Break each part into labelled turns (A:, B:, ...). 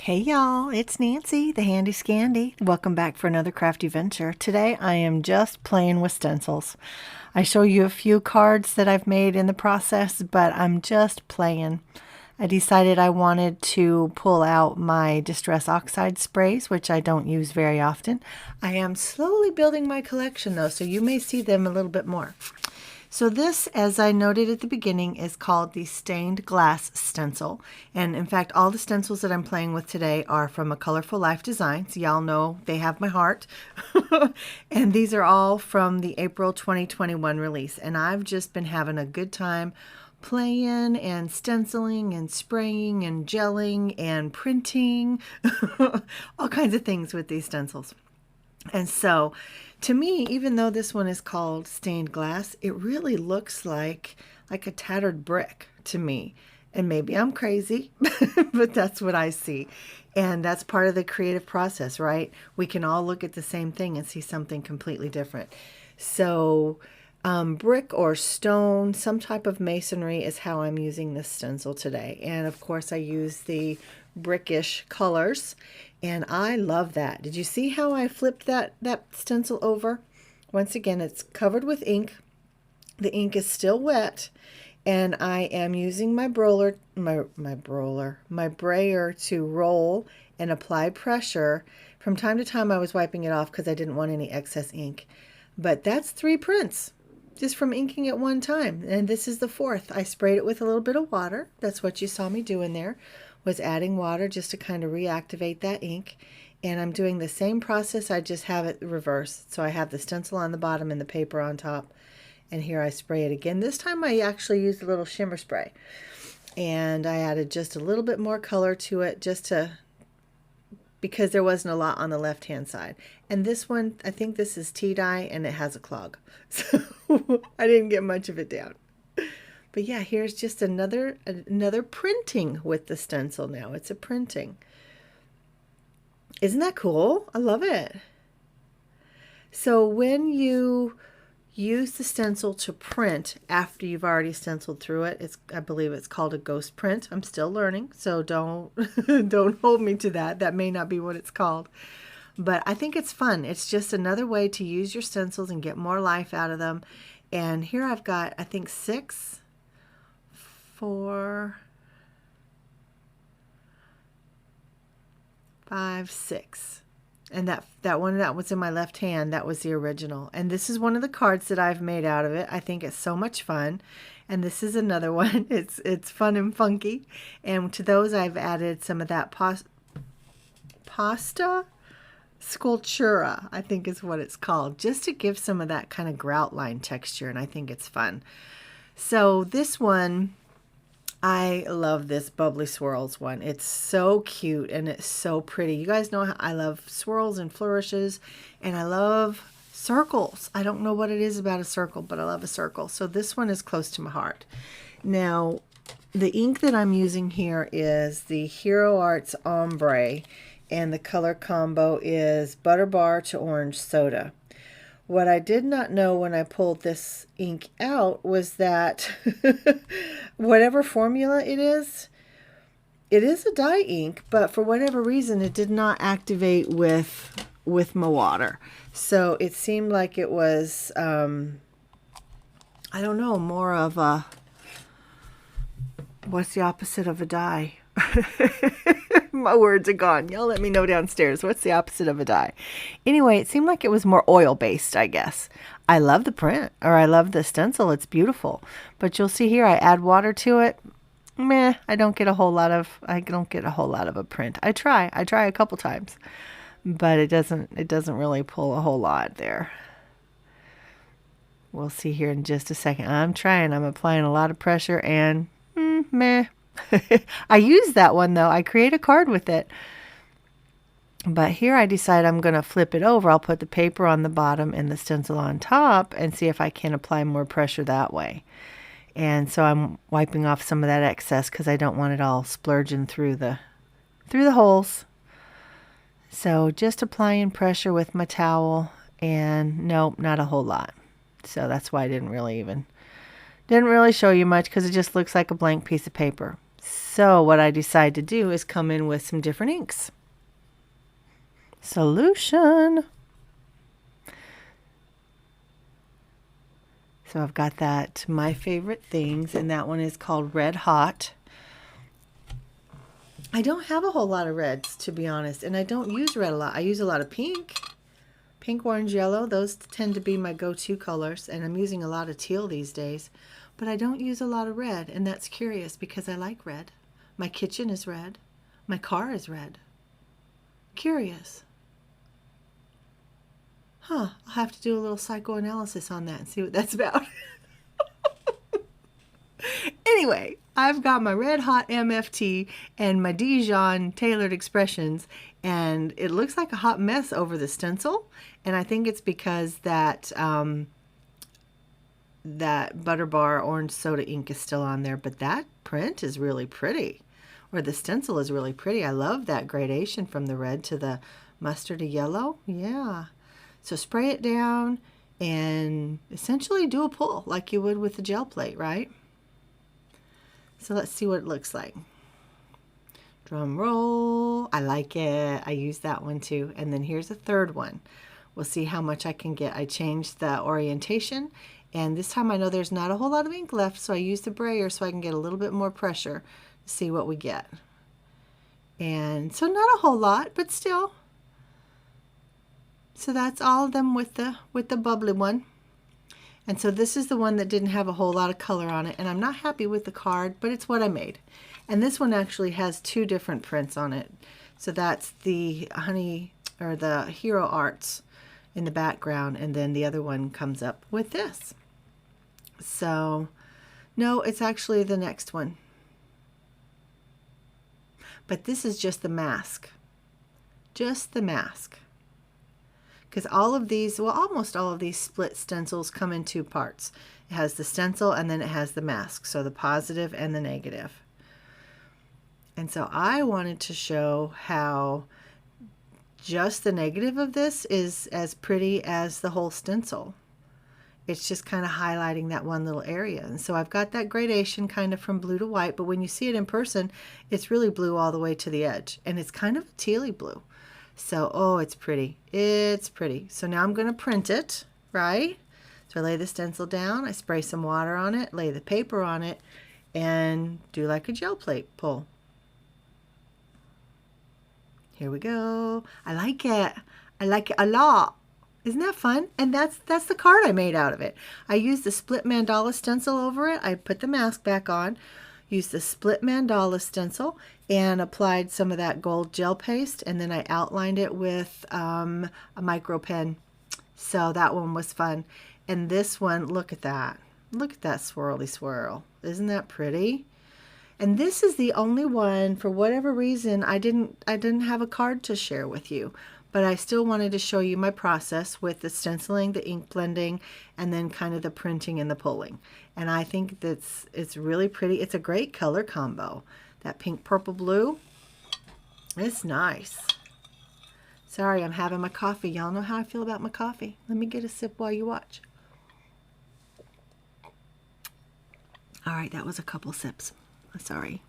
A: Hey y'all, it's Nancy, the Handy Scandy. Welcome back for another crafty venture. Today I am just playing with stencils. I show you a few cards that I've made in the process, but I'm just playing. I decided I wanted to pull out my Distress Oxide sprays, which I don't use very often. I am slowly building my collection though, so you may see them a little bit more. So this, as I noted at the beginning, is called the Stained Glass Stencil. And in fact, all the stencils that I'm playing with today are from A Colorful Life Designs. Y'all know they have my heart. And these are all from the April 2021 release. And I've just been having a good time playing and stenciling and spraying and gelling and printing. All kinds of things with these stencils. And so, to me, even though this one is called stained glass, it really looks like a tattered brick to me. And maybe I'm crazy, but that's what I see. And that's part of the creative process, right? We can all look at the same thing and see something completely different. So, brick or stone, some type of masonry is how I'm using this stencil today. And of course, I use the brickish colors. And I love that. Did you see how I flipped that stencil over? Once again, it's covered with ink. The ink is still wet. And I am using my brayer to roll and apply pressure. From time to time, I was wiping it off because I didn't want any excess ink. But that's 3 prints just from inking at one time. And this is the 4th. I sprayed it with a little bit of water. That's what you saw me doing there, was adding water just to kind of reactivate that ink. And I'm doing the same process, I just have it reversed. So I have the stencil on the bottom and the paper on top. And here I spray it again. This time I actually used a little shimmer spray. And I added just a little bit more color to it because there wasn't a lot on the left-hand side. And this one, I think this is tea dye and it has a clog. So I didn't get much of it down. But yeah, here's just another printing with the stencil now. It's a printing. Isn't that cool? I love it. So when you use the stencil to print after you've already stenciled through it, I believe it's called a ghost print. I'm still learning, so don't don't hold me to that. That may not be what it's called. But I think it's fun. It's just another way to use your stencils and get more life out of them. And here I've got, I think, 6, 4, 5, 6. And that one that was in my left hand, that was the original. And this is one of the cards that I've made out of it. I think it's so much fun. And this is another one. It's fun and funky. And to those I've added some of that pasta sculptura, I think is what it's called, just to give some of that kind of grout line texture. And I think it's fun. So this one, I love this Bubbly Swirls one. It's so cute and it's so pretty. You guys know how I love swirls and flourishes, and I love circles. I don't know what it is about a circle, but I love a circle. So this one is close to my heart. Now, the ink that I'm using here is the Hero Arts Ombre, and the color combo is Butter Bar to Orange Soda. What I did not know when I pulled this ink out was that whatever formula it is a dye ink, but for whatever reason it did not activate with my water. So it seemed like it was, I don't know, more of a, what's the opposite of a dye? My words are gone. Y'all let me know downstairs. What's the opposite of a dye? Anyway, it seemed like it was more oil-based, I guess. I love the print, or I love the stencil. It's beautiful. But you'll see here, I add water to it. Meh, I don't get a whole lot of a print. I try a couple times, but it doesn't really pull a whole lot there. We'll see here in just a second. I'm applying a lot of pressure and meh. I use that one though. I create a card with it. But here I decide I'm going to flip it over. I'll put the paper on the bottom and the stencil on top and see if I can apply more pressure that way. And so I'm wiping off some of that excess because I don't want it all splurging through the holes. So just applying pressure with my towel, and nope, not a whole lot. So that's why I didn't really show you much, because it just looks like a blank piece of paper. So what I decided to do is come in with some different inks. Solution. So I've got that My Favorite Things, and that one is called Red Hot. I don't have a whole lot of reds, to be honest, and I don't use red a lot. I use a lot of pink, orange, yellow. Those tend to be my go-to colors, and I'm using a lot of teal these days. But I don't use a lot of red, and that's curious because I like red. My kitchen is red. My car is red. Curious. Huh, I'll have to do a little psychoanalysis on that and see what that's about. Anyway, I've got my Red Hot MFT and my Dijon Tailored Expressions, and it looks like a hot mess over the stencil, and I think it's because that that Butter Bar Orange Soda ink is still on there, but that print is really pretty, or the stencil is really pretty. I love that gradation from the red to the mustardy yellow. Yeah. So spray it down and essentially do a pull like you would with the gel plate, right? So let's see what it looks like. Drum roll. I like it. I use that one too. And then here's a third one. We'll see how much I can get. I changed the orientation, and this time I know there's not a whole lot of ink left, so I used the brayer so I can get a little bit more pressure to see what we get. And so not a whole lot, but still. So that's all of them with the bubbly one. And so this is the one that didn't have a whole lot of color on it, and I'm not happy with the card, but it's what I made. And this one actually has two different prints on it. So that's the Honey, or the Hero Arts in the background, and then the other one comes up with this. So no, it's actually the next one. But this is just the mask. Just the mask. Because all of these, well, almost all of these split stencils come in two parts. It has the stencil and then it has the mask, so the positive and the negative. And so I wanted to show how just the negative of this is as pretty as the whole stencil. It's just kind of highlighting that one little area. And so I've got that gradation kind of from blue to white, but when you see it in person, it's really blue all the way to the edge. And it's kind of a tealy blue. So, oh, it's pretty. It's pretty. So now I'm going to print it, right? So I lay the stencil down, I spray some water on it, lay the paper on it, and do like a gel plate pull. Here we go. I like it. I like it a lot. Isn't that fun? And that's the card I made out of it. I used the split mandala stencil over it. I put the mask back on, used the split mandala stencil, and applied some of that gold gel paste, and then I outlined it with a micro pen. So that one was fun. And this one, look at that. Look at that swirly swirl. Isn't that pretty? And this is the only one, for whatever reason, I didn't have a card to share with you, but I still wanted to show you my process with the stenciling, the ink blending, and then kind of the printing and the pulling. And I think it's really pretty. It's a great color combo. That pink, purple, blue, it's nice. Sorry, I'm having my coffee. Y'all know how I feel about my coffee. Let me get a sip while you watch. All right, that was a couple sips. Sorry.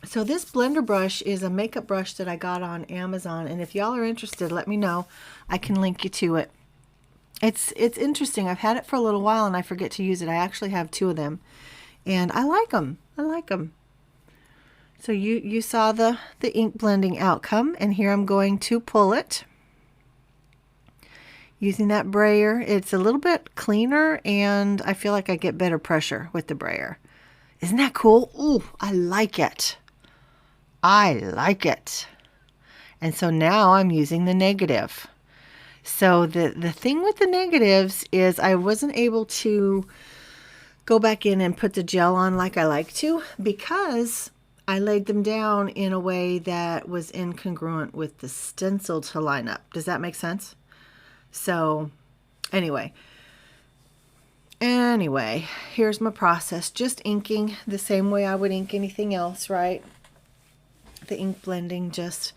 A: So this blender brush is a makeup brush that I got on Amazon, and if y'all are interested, let me know. I can link you to it. It's interesting. I've had it for a little while and I forget to use it. I actually have two of them, and I like them. I like them. So you saw the ink blending outcome, and here I'm going to pull it using that brayer. It's a little bit cleaner, and I feel like I get better pressure with the brayer. Isn't that cool? Ooh, I like it. I like it. And so now I'm using the negative. So the thing with the negatives is I wasn't able to go back in and put the gel on like I like to, because I laid them down in a way that was incongruent with the stencil to line up. Does that make sense? So anyway, here's my process. Just inking the same way I would ink anything else, right? The ink blending, just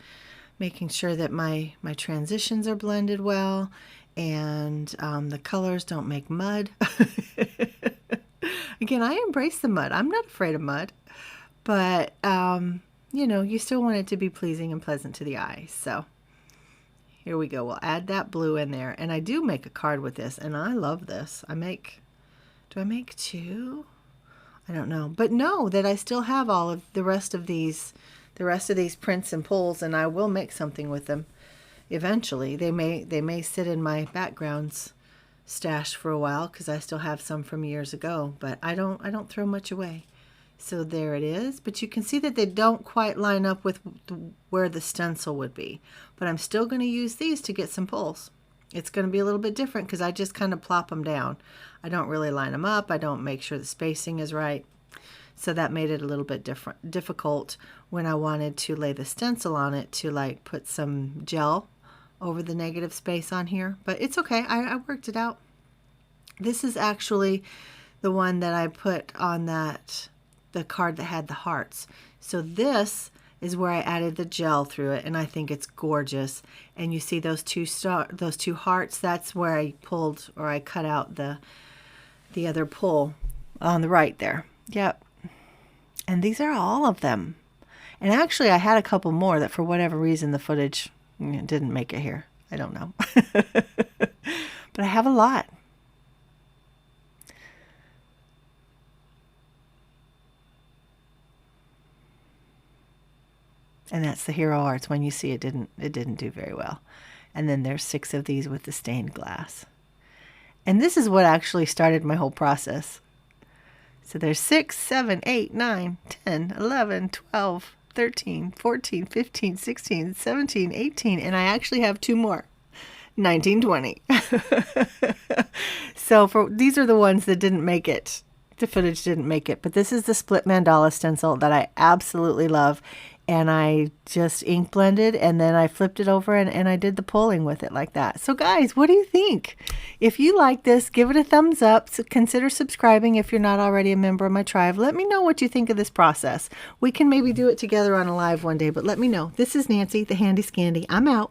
A: making sure that my transitions are blended well, and the colors don't make mud. Again, I embrace the mud. I'm not afraid of mud, but you know, you still want it to be pleasing and pleasant to the eye. So here we go. We'll add that blue in there. And I do make a card with this, and I love this. Do I make two? I don't know. But know that I still have all of the rest of these prints and pulls, and I will make something with them eventually. They may sit in my backgrounds stash for a while because I still have some from years ago, but I don't throw much away. So there it is, but you can see that they don't quite line up with where the stencil would be, but I'm still going to use these to get some pulls. It's going to be a little bit different because I just kind of plop them down. I don't really line them up. I don't make sure the spacing is right. So that made it a little bit difficult when I wanted to lay the stencil on it to like put some gel over the negative space on here, but it's okay. I worked it out. This is actually the one that I put on the card that had the hearts. So this is where I added the gel through it, and I think it's gorgeous. And you see those two hearts. That's where I pulled, or I cut out the other pull on the right there. Yep. And these are all of them. And actually, I had a couple more that for whatever reason the footage didn't make it here. I don't know. But I have a lot. And that's the Hero Arts. When you see it didn't do very well. And then there's 6 of these with the stained glass. And this is what actually started my whole process. So there's 6, 7, 8, 9, 10, 11, 12, 13, 14, 15, 16, 17, 18, and I actually have 2 more. 19, 20. So these are the ones that didn't make it. The footage didn't make it, but this is the split mandala stencil that I absolutely love. And I just ink blended, and then I flipped it over and I did the pulling with it like that. So guys, what do you think? If you like this, give it a thumbs up. So consider subscribing if you're not already a member of my tribe. Let me know what you think of this process. We can maybe do it together on a live one day, but let me know. This is Nancy, the Handy Scandy. I'm out.